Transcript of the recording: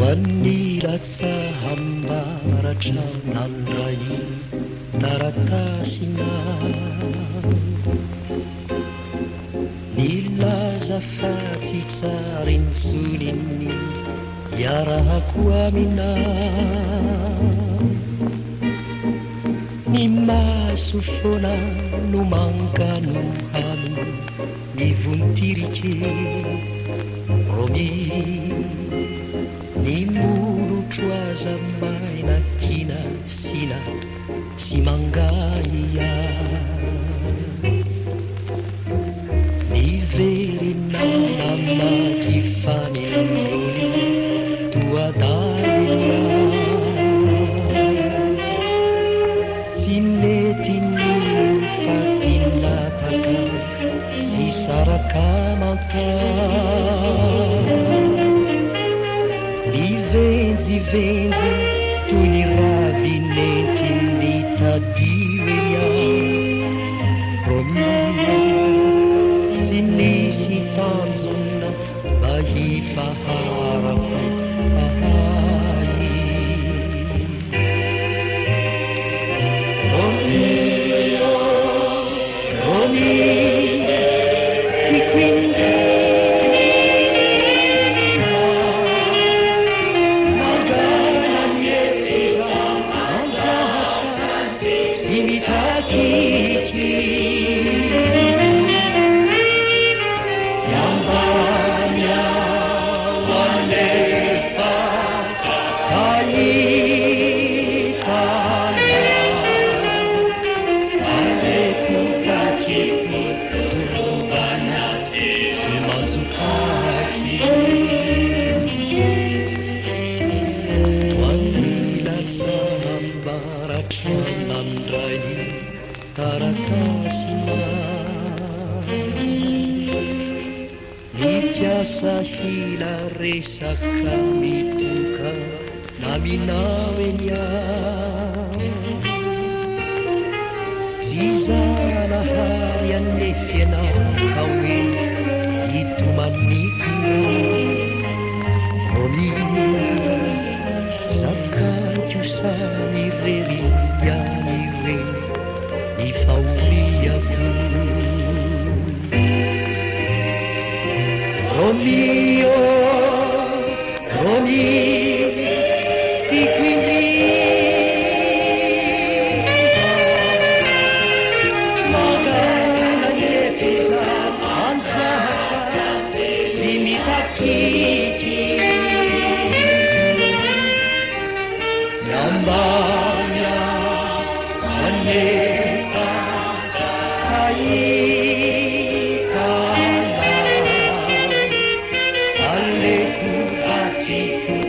Wanilatsa hambaratra nandray taratasina nilaza fa tsy tsara intsoniny iarahako amina ny maso foana no mangano hano ny vontirike romi ny molotro aza maina kina sina sy mangaya ny verina namaky fanindrony toadalia tsy mety ny fatinapaka sy saraka manta Venzi toy ny ravinenty ny tadio romi tsy nisy tanjona mba hifaharako ahay romi ti quindi imitati siambanya walefa kalitana alekukakifu turubana simazukaki wanilatsa hambaratra nandrany taratasina nityasa hila resaka mitoka na minawenya tsy zanahary anefianao kaoe itomaniko romi zakakosany rery iany reny ni fauriaku Romeo Romi ti quindi magana nietisa ansacha simitaki siambanya anefa Alekukakifu